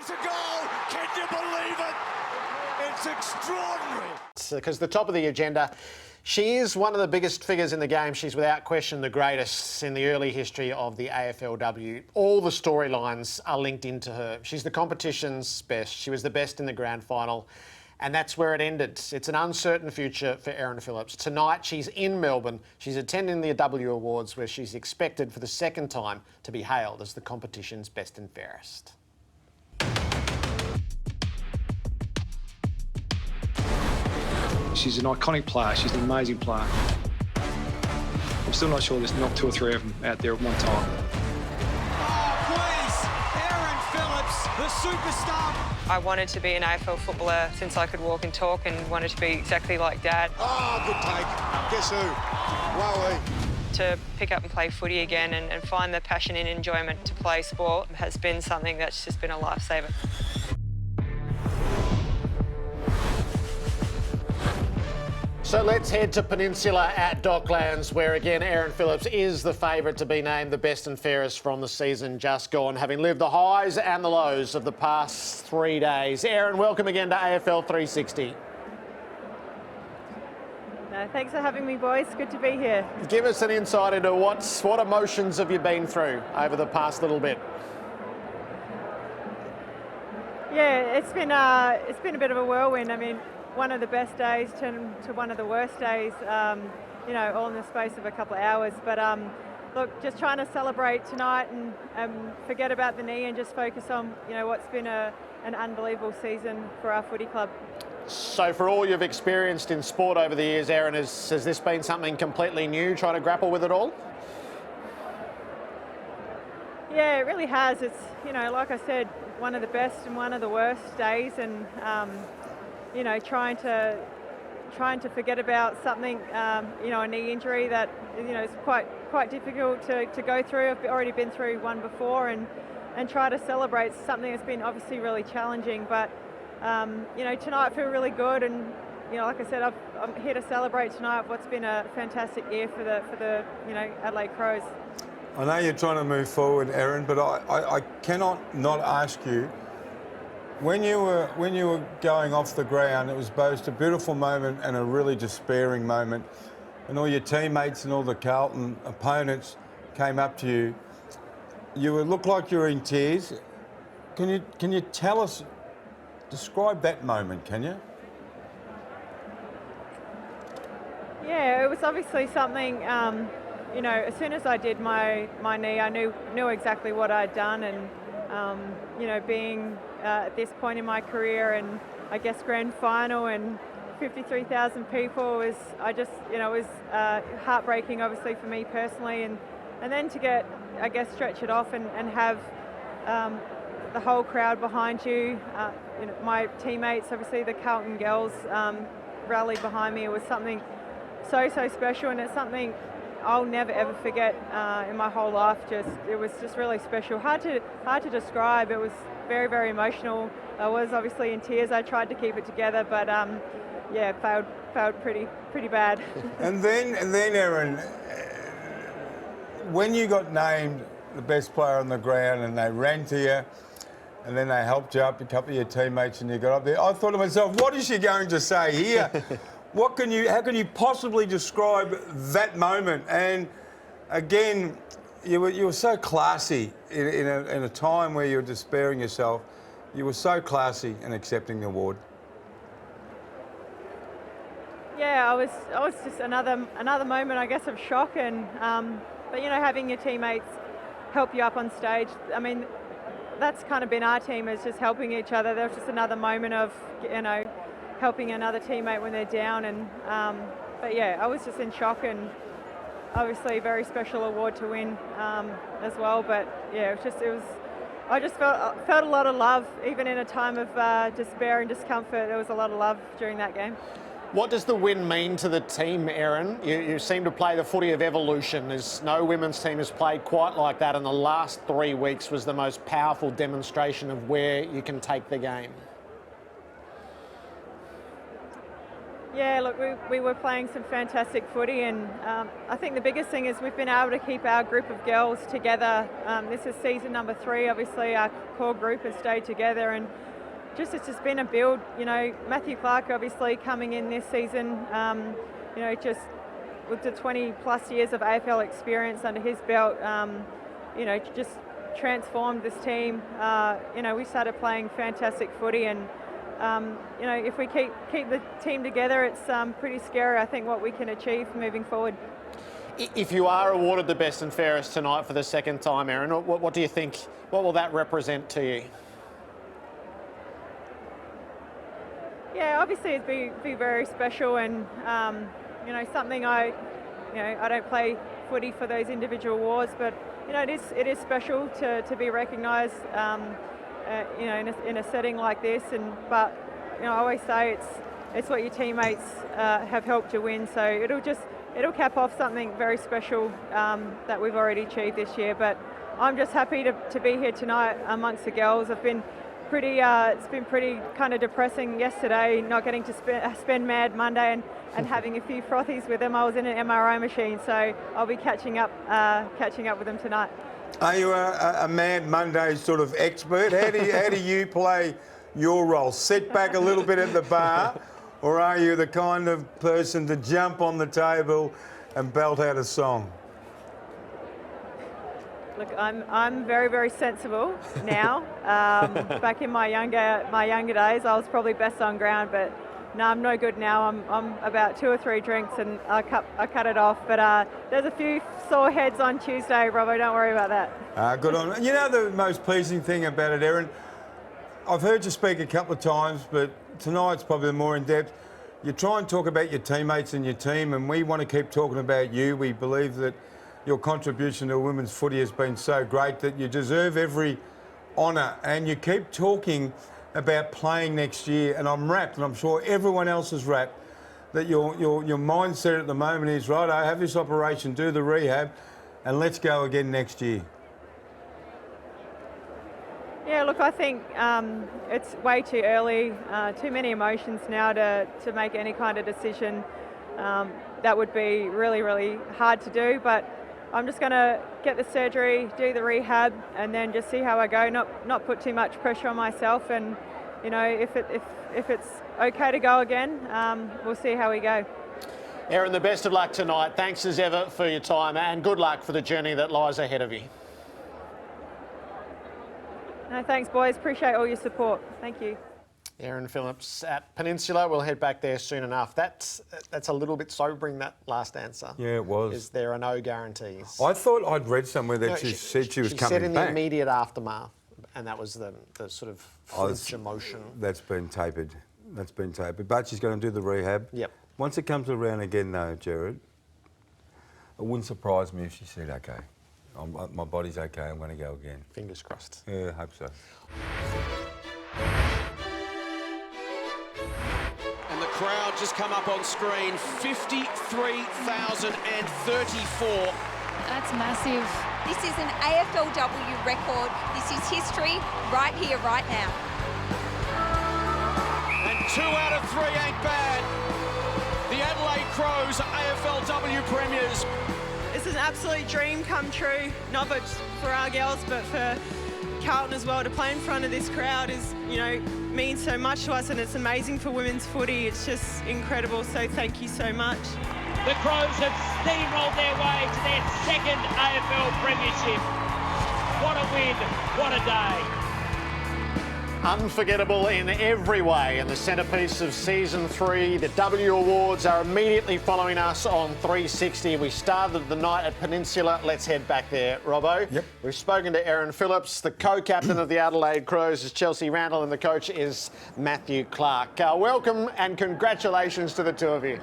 It's a goal! Can you believe it? It's extraordinary. Because the top of the agenda, she is one of the biggest figures in the game. She's without question the greatest in the early history of the AFLW. All the storylines are linked into her. She's the competition's best. She was the best in the grand final. And that's where it ended. It's an uncertain future for Erin Phillips. Tonight, she's in Melbourne. She's attending the W Awards, where she's expected for the second time to be hailed as the competition's best and fairest. She's an iconic player. She's an amazing player. I'm still not sure there's not 2 or 3 of them out there at one time. Oh, please! Erin Phillips, the superstar. I wanted to be an AFL footballer since I could walk and talk, and wanted to be exactly like Dad. Oh, good take. Guess who? Wowee. To pick up and play footy again and find the passion and enjoyment to play sport has been something that's just been a lifesaver. So let's head to Peninsula at Docklands, where again Erin Phillips is the favourite to be named the best and fairest from the season just gone, having lived the highs and the lows of the past 3 days. Erin, welcome again to AFL 360. No, thanks for having me, boys. Good to be here. Give us an insight into what emotions have you been through over the past little bit? Yeah, it's been a bit of a whirlwind. I mean, one of the best days turned to one of the worst days, you know, all in the space of a couple of hours. But look, just trying to celebrate tonight and forget about the knee and just focus on, you know, what's been an unbelievable season for our footy club. So for all you've experienced in sport over the years, Erin, has this been something completely new, trying to grapple with it all? Yeah, it really has. It's, you know, like I said, one of the best and one of the worst days, and you know, trying to forget about something, you know, a knee injury that, you know, is quite difficult to go through. I've already been through one before, and try to celebrate something that's been obviously really challenging. But you know, tonight I feel really good, and you know, like I said, I'm here to celebrate tonight what's been a fantastic year for the you know, Adelaide Crows. I know you're trying to move forward, Erin, but I cannot not ask you. When you were going off the ground, it was both a beautiful moment and a really despairing moment, and all your teammates and all the Carlton opponents came up to you. You looked like you were in tears. Can you tell us, describe that moment, can you? Yeah, it was obviously something. You know, as soon as I did my knee, I knew exactly what I'd done, and you know, being at this point in my career, and I guess grand final and 53,000 people was, you know, it was heartbreaking, obviously for me personally, and then to get, I guess, stretch it off and have the whole crowd behind you. You know, my teammates, obviously the Carlton girls, rallied behind me. It was something so special, and it's something I'll never ever forget in my whole life. It was just really special. Hard to describe. It was very, very emotional. I was obviously in tears. I tried to keep it together, but yeah, failed pretty bad. And then, Erin, when you got named the best player on the ground, and they ran to you, and then they helped you up, a couple of your teammates, and you got up there, I thought to myself, what is she going to say here? How can you possibly describe that moment? And again, you were so classy in a time where you were despairing yourself. You were so classy in accepting the award. Yeah, I was just another moment, I guess, of shock, and but you know, having your teammates help you up on stage. I mean, that's kind of been our team, is just helping each other. There was just another moment of, you know, helping another teammate when they're down, and but yeah, I was just in shock, and obviously a very special award to win as well. But yeah, I just felt a lot of love, even in a time of despair and discomfort. There was a lot of love during that game. What does the win mean to the team, Erin? You seem to play the footy of evolution. There's no women's team has played quite like that, and the last 3 weeks was the most powerful demonstration of where you can take the game. Yeah, look, we were playing some fantastic footy, and I think the biggest thing is we've been able to keep our group of girls together. This is season number 3. Obviously, our core group has stayed together, and it's just been a build. You know, Matthew Clark obviously coming in this season, you know, just with the 20 plus years of AFL experience under his belt, you know, just transformed this team. You know, we started playing fantastic footy, and you know, if we keep the team together, it's pretty scary, I think, what we can achieve moving forward. If you are awarded the best and fairest tonight for the second time, Erin, what do you think? What will that represent to you? Yeah, obviously it'd be very special, and you know, something I don't play footy for those individual awards, but you know, it is special to be recognised. You know, in a setting like this, but you know, I always say it's what your teammates have helped you win. So it'll cap off something very special that we've already achieved this year. But I'm just happy to be here tonight amongst the girls. I've been pretty. It's been pretty kind of depressing yesterday, not getting to spend Mad Monday and having a few frothies with them. I was in an MRI machine, so I'll be catching up with them tonight. Are you a Mad Monday sort of expert? How do you play your role? Sit back a little bit at the bar, or are you the kind of person to jump on the table and belt out a song? Look, I'm very, very sensible now. Back in my younger days, I was probably best on ground, but no, I'm no good now. I'm about 2 or 3 drinks and I cut it off. But there's a few sore heads on Tuesday, Robbo. Don't worry about that. Good on. You know the most pleasing thing about it, Erin? I've heard you speak a couple of times, but tonight's probably more in depth. You try and talk about your teammates and your team, and we want to keep talking about you. We believe that your contribution to women's footy has been so great that you deserve every honour, and you keep talking about playing next year, and I'm rapt, and I'm sure everyone else is rapt, that your mindset at the moment is, right, I have this operation, do the rehab, and let's go again next year. Yeah, look, I think it's way too early, too many emotions now to make any kind of decision. That would be really, really hard to do, but I'm just going to get the surgery, do the rehab, and then just see how I go. Not put too much pressure on myself, and you know, if it's okay to go again, we'll see how we go. Erin, the best of luck tonight. Thanks as ever for your time, and good luck for the journey that lies ahead of you. No, thanks, boys. Appreciate all your support. Thank you. Erin Phillips at Peninsula. We'll head back there soon enough. That's a little bit sobering, that last answer. Yeah, it was. Is there are no guarantees. I thought I'd read somewhere that she said she was coming back. She said in the immediate aftermath, and that was the sort of flinch emotion. That's been tapered. That's been tapered. But she's going to do the rehab. Yep. Once it comes around again, though, Jared, it wouldn't surprise me if she said, OK, my body's OK, I'm going to go again. Fingers crossed. Yeah, I hope so. And the crowd just come up on screen, 53,034. That's massive. This is an AFLW record. This is history right here, right now. And 2 out of 3 ain't bad. The Adelaide Crows are AFLW premiers. It's an absolute dream come true, not but for our girls, but for Carlton as well. To play in front of this crowd is, you know, means so much to us, and it's amazing for women's footy. It's just incredible, so thank you so much. The Crows have steamrolled their way to their 2nd AFL premiership. What a win, what a day. Unforgettable in every way, and the centrepiece of Season 3, the W Awards, are immediately following us on 360. We started the night at Peninsula. Let's head back there, Robbo. Yep. We've spoken to Erin Phillips, the co-captain of the Adelaide Crows is Chelsea Randall, and the coach is Matthew Clark. Welcome and congratulations to the two of you.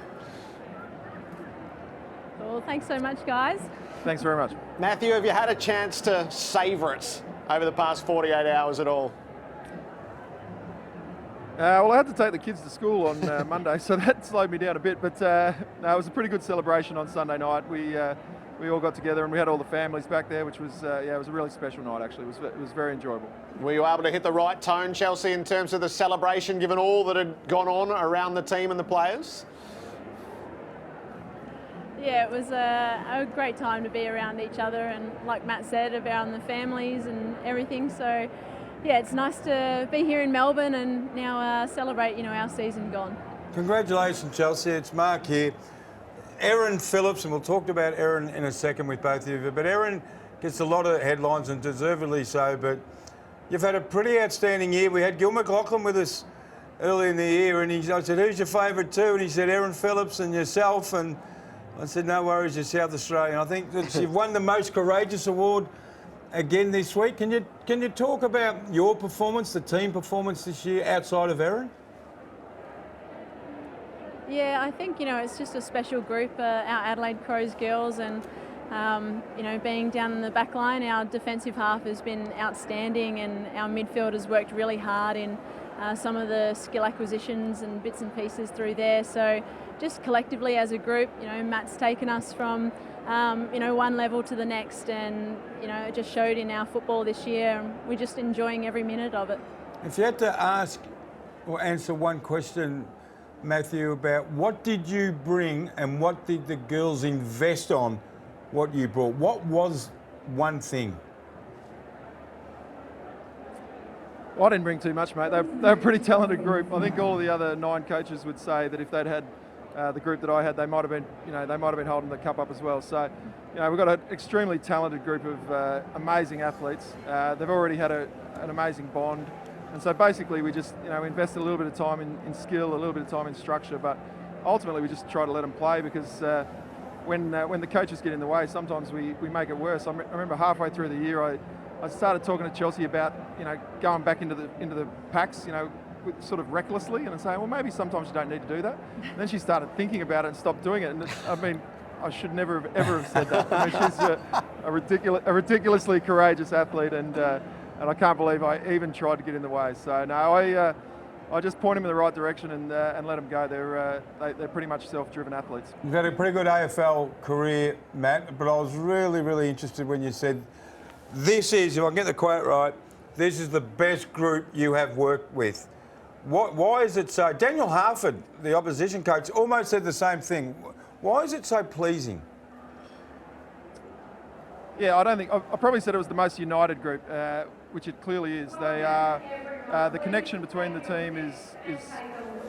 Well, thanks so much, guys. Thanks very much. Matthew, have you had a chance to savour it over the past 48 hours at all? Well, I had to take the kids to school on Monday, so that slowed me down a bit. But no, it was a pretty good celebration on Sunday night. We all got together and we had all the families back there, which was it was a really special night. Actually, it was very enjoyable. Were you able to hit the right tone, Chelsea, in terms of the celebration, given all that had gone on around the team and the players? Yeah, it was a great time to be around each other and, like Matt said, around the families and everything. So, yeah, it's nice to be here in Melbourne and now celebrate, our season gone. Congratulations, Chelsea. It's Mark here. Erin Phillips, and we'll talk about Erin in a second with both of you, but Erin gets a lot of headlines and deservedly so, but you've had a pretty outstanding year. We had Gil McLaughlin with us early in the year, and I said, who's your favourite too? And he said, Erin Phillips and yourself. And I said, no worries, you're South Australian. I think that you've won the Most Courageous Award again this week. Can you talk about your performance, the team performance this year outside of Erin? Yeah, I think, it's just a special group, our Adelaide Crows girls, and, being down in the back line, our defensive half has been outstanding and our midfielders worked really hard in some of the skill acquisitions and bits and pieces through there. So just collectively as a group, Matt's taken us from, one level to the next, and, it just showed in our football this year, and we're just enjoying every minute of it. If you had to ask or answer one question, Matthew, about what did you bring and what did the girls invest on what you brought? What was one thing? Well, I didn't bring too much, mate. They're a pretty talented group. I think all of the other 9 coaches would say that if they'd had the group that I had, they might have been holding the cup up as well. So, we've got an extremely talented group of amazing athletes. They've already had an amazing bond. And so basically we just, invested a little bit of time in skill, a little bit of time in structure, but ultimately we just try to let them play because when the coaches get in the way, sometimes we make it worse. I remember halfway through the year I started talking to Chelsea about, going back into the packs, sort of recklessly, and saying, well, maybe sometimes you don't need to do that. And then she started thinking about it and stopped doing it. And I should never have ever have said that. She's a ridiculously courageous athlete, and I can't believe I even tried to get in the way. So no, I just point them in the right direction and let them go. They're pretty much self-driven athletes. You've had a pretty good AFL career, Matt, but I was really, really interested when you said, this is, if I can get the quote right, this is the best group you have worked with. Why is it so? Daniel Harford, the opposition coach, almost said the same thing. Why is it so pleasing? Yeah, I probably said it was the most united group, which it clearly is. They are, the connection between the team is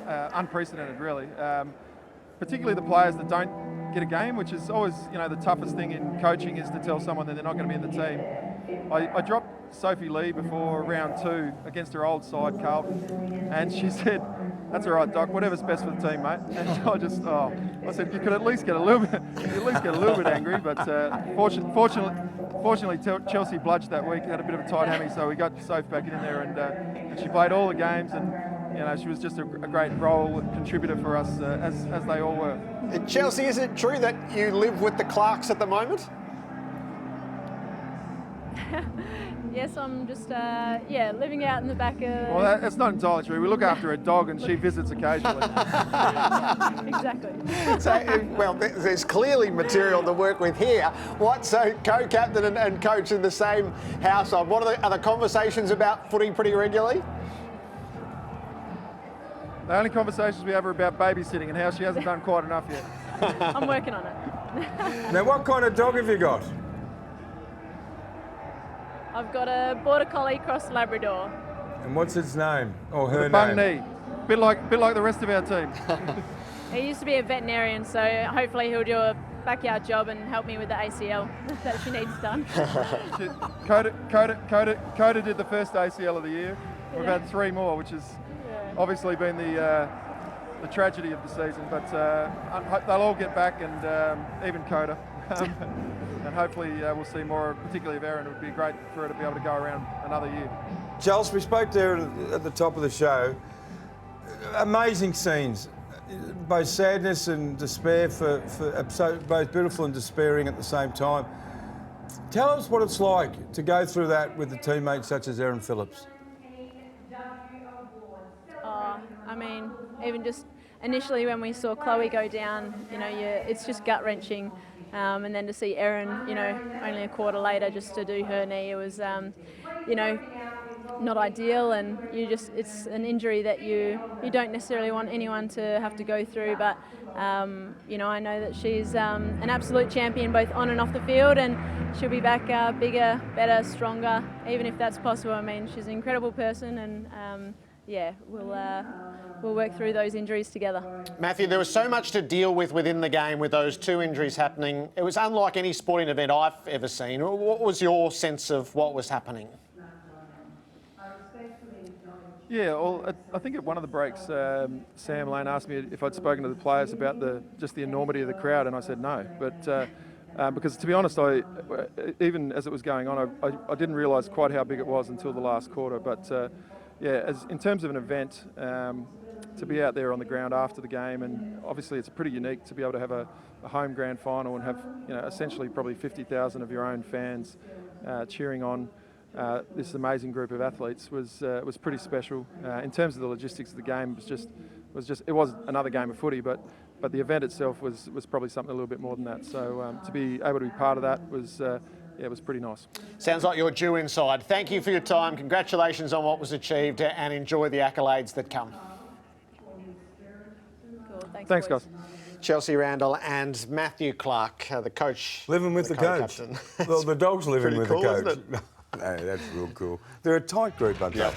unprecedented, really. Particularly the players that don't get a game, which is always, the toughest thing in coaching is to tell someone that they're not going to be in the team. I dropped Sophie Lee before round 2 against her old side, Carlton, and she said, "That's all right, Doc. Whatever's best for the team, mate." And I said, "You could at least get a little bit angry." But fortunately, Chelsea bludged that week. Had a bit of a tight hammy, so we got Soph back in there, and she played all the games, and she was just a great role contributor for us, as they all were. Chelsea, is it true that you live with the Clarks at the moment? Yes, I'm just, living out in the back of... Well, that's not entirely true. We look after a dog and she visits occasionally. Exactly. So, there's clearly material to work with here. So co-captain and coach in the same household. Are the conversations about footy pretty regularly? The only conversations we have are about babysitting and how she hasn't done quite enough yet. I'm working on it. Now, what kind of dog have you got? I've got a Border Collie Cross Labrador. And what's its name? Or her name? Bung knee. Bit like the rest of our team. He used to be a veterinarian, so hopefully he'll do a backyard job and help me with the ACL that she needs done. Coda did the first ACL of the year. We've had 3 more, which has obviously been the tragedy of the season. But they'll all get back, and even Coda. And hopefully we'll see more, particularly of Erin. It would be great for her to be able to go around another year. Chelsea, we spoke to her at the top of the show. Amazing scenes, both sadness and despair, both beautiful and despairing at the same time. Tell us what it's like to go through that with a teammate such as Erin Phillips. Even just initially when we saw Chloe go down, it's just gut-wrenching. And then to see Erin, only a quarter later just to do her knee, it was, not ideal, and it's an injury that you don't necessarily want anyone to have to go through. But I know that she's an absolute champion both on and off the field, and she'll be back bigger, better, stronger, even if that's possible. I mean, she's an incredible person, and we'll work through those injuries together. Matthew, there was so much to deal with within the game with those 2 injuries happening. It was unlike any sporting event I've ever seen. What was your sense of what was happening? Yeah, well, I think at one of the breaks, Sam Lane asked me if I'd spoken to the players about just the enormity of the crowd, and I said no. But because, to be honest, even as it was going on, I didn't realise quite how big it was until the last quarter. But in terms of an event, to be out there on the ground after the game, and obviously it's pretty unique to be able to have a home grand final and have essentially probably 50,000 of your own fans cheering on this amazing group of athletes was pretty special. In terms of the logistics of the game, it was another game of footy, but the event itself was probably something a little bit more than that. So to be able to be part of that was pretty nice. Sounds like you're due inside. Thank you for your time. Congratulations on what was achieved, and enjoy the accolades that come. Cool. Thanks, guys. Chelsea Randall and Matthew Clark, the coach. Living with the coach. Well, the dog's living with cool, the coach. isn't it? No, that's real cool. They're a tight group, aren't they?